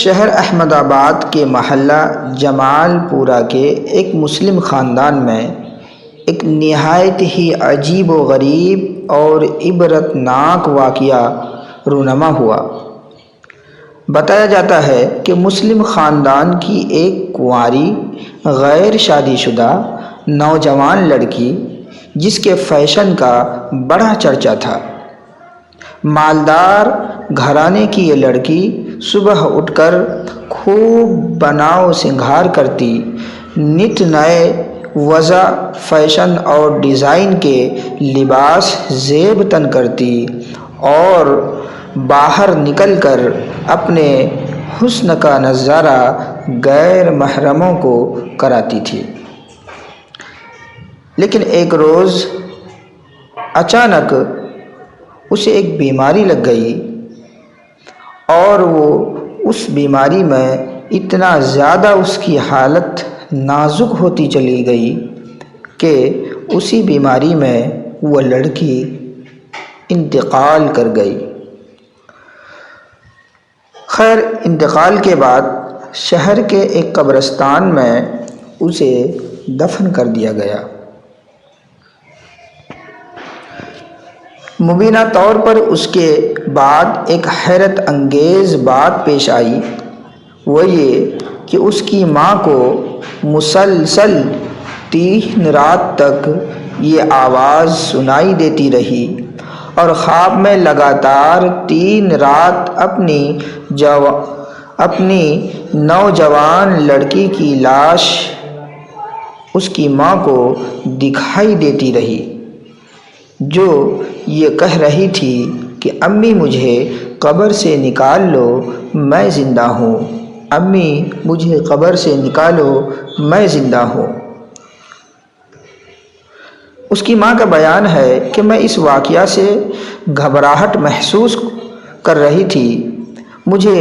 شہر احمد آباد کے محلہ جمال پورہ کے ایک مسلم خاندان میں ایک نہایت ہی عجیب و غریب اور عبرتناک واقعہ رونما ہوا۔ بتایا جاتا ہے کہ مسلم خاندان کی ایک کنواری غیر شادی شدہ نوجوان لڑکی، جس کے فیشن کا بڑا چرچا تھا، مالدار گھرانے کی یہ لڑکی صبح اٹھ کر خوب بناؤ سنگھار کرتی، نت نئے وضع فیشن اور ڈیزائن کے لباس زیب تن کرتی اور باہر نکل کر اپنے حسن کا نظارہ غیر محرموں کو کراتی تھی۔ لیکن ایک روز اچانک اسے ایک بیماری لگ گئی اور وہ اس بیماری میں اتنا زیادہ اس کی حالت نازک ہوتی چلی گئی کہ اسی بیماری میں وہ لڑکی انتقال کر گئی۔ خیر، انتقال کے بعد شہر کے ایک قبرستان میں اسے دفن کر دیا گیا۔ مبینہ طور پر اس کے بعد ایک حیرت انگیز بات پیش آئی، وہ یہ کہ اس کی ماں کو مسلسل 3 رات تک یہ آواز سنائی دیتی رہی اور خواب میں لگاتار 3 رات اپنی نوجوان لڑکی کی لاش اس کی ماں کو دکھائی دیتی رہی، جو یہ کہہ رہی تھی کہ امی مجھے قبر سے نکال لو، میں زندہ ہوں، امی مجھے قبر سے نکالو، میں زندہ ہوں۔ اس کی ماں کا بیان ہے کہ میں اس واقعہ سے گھبراہٹ محسوس کر رہی تھی، مجھے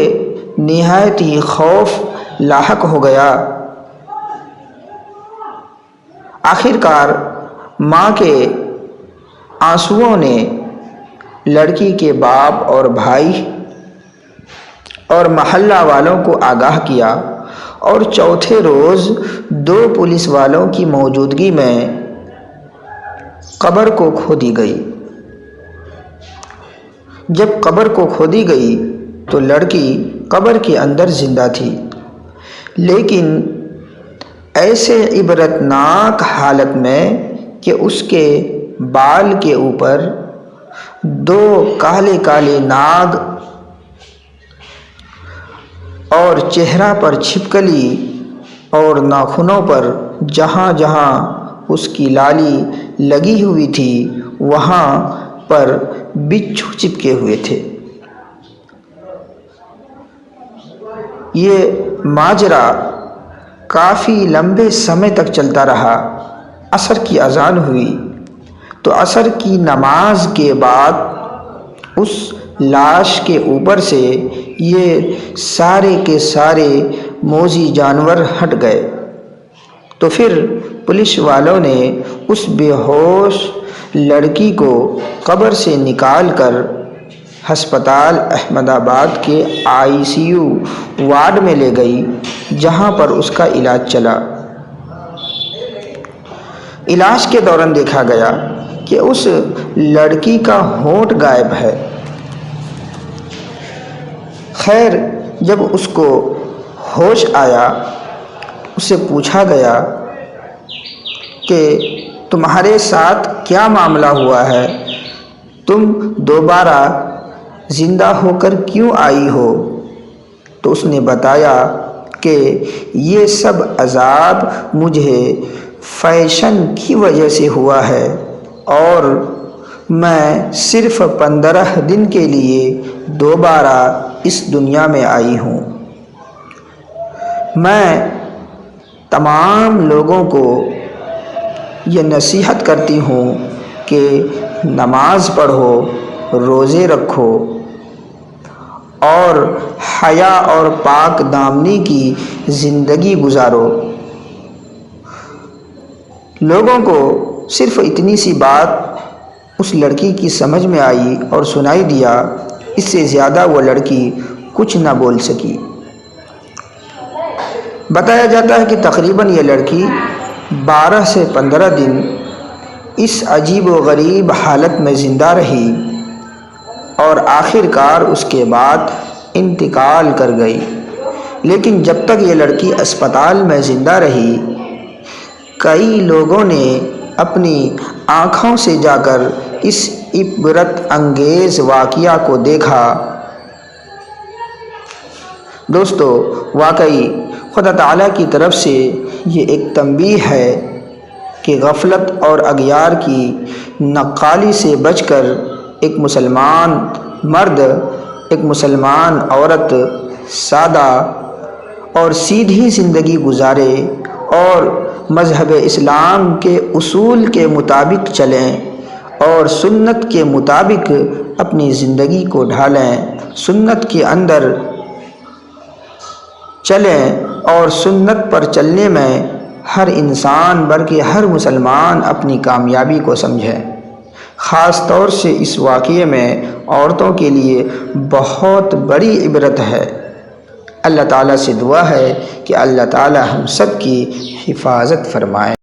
نہایت ہی خوف لاحق ہو گیا۔ آخرکار ماں کے آنسوؤں نے لڑکی کے باپ اور بھائی اور محلہ والوں کو آگاہ کیا اور چوتھے روز 2 پولیس والوں کی موجودگی میں قبر کو کھودی گئی۔ جب قبر کو کھودی گئی تو لڑکی قبر کے اندر زندہ تھی، لیکن ایسے عبرتناک حالت میں کہ اس کے بال کے اوپر 2 کالے کالے ناگ اور چہرہ پر چھپکلی اور ناخنوں پر جہاں جہاں اس کی لالی لگی ہوئی تھی وہاں پر بچھو چپکے ہوئے تھے۔ یہ ماجرا کافی لمبے سمے تک چلتا رہا۔ عصر کی اذان ہوئی تو عصر کی نماز کے بعد اس لاش کے اوپر سے یہ سارے کے سارے موذی جانور ہٹ گئے، تو پھر پولیس والوں نے اس بے ہوش لڑکی کو قبر سے نکال کر ہسپتال احمد آباد کے ICU وارڈ میں لے گئی، جہاں پر اس کا علاج چلا۔ علاج کے دوران دیکھا گیا کہ اس لڑکی کا ہونٹ غائب ہے۔ خیر، جب اس کو ہوش آیا، اسے پوچھا گیا کہ تمہارے ساتھ کیا معاملہ ہوا ہے، تم دوبارہ زندہ ہو کر کیوں آئی ہو؟ تو اس نے بتایا کہ یہ سب عذاب مجھے فیشن کی وجہ سے ہوا ہے اور میں صرف 15 دن کے لیے دوبارہ اس دنیا میں آئی ہوں۔ میں تمام لوگوں کو یہ نصیحت کرتی ہوں کہ نماز پڑھو، روزے رکھو اور حیا اور پاک دامنی کی زندگی گزارو۔ لوگوں کو صرف اتنی سی بات اس لڑکی کی سمجھ میں آئی اور سنائی دیا، اس سے زیادہ وہ لڑکی کچھ نہ بول سکی۔ بتایا جاتا ہے کہ تقریباً یہ لڑکی 12 سے 15 دن اس عجیب و غریب حالت میں زندہ رہی اور آخر کار اس کے بعد انتقال کر گئی۔ لیکن جب تک یہ لڑکی اسپتال میں زندہ رہی، کئی لوگوں نے اپنی آنکھوں سے جا کر اس عبرت انگیز واقعہ کو دیکھا۔ دوستو، واقعی خدا تعالیٰ کی طرف سے یہ ایک تنبیہ ہے کہ غفلت اور اغیار کی نقالی سے بچ کر ایک مسلمان مرد، ایک مسلمان عورت سادہ اور سیدھی زندگی گزارے اور مذہب اسلام کے اصول کے مطابق چلیں اور سنت کے مطابق اپنی زندگی کو ڈھالیں، سنت کے اندر چلیں اور سنت پر چلنے میں ہر انسان بلکہ ہر مسلمان اپنی کامیابی کو سمجھے۔ خاص طور سے اس واقعے میں عورتوں کے لیے بہت بڑی عبرت ہے۔ اللہ تعالیٰ سے دعا ہے کہ اللہ تعالیٰ ہم سب کی حفاظت فرمائے۔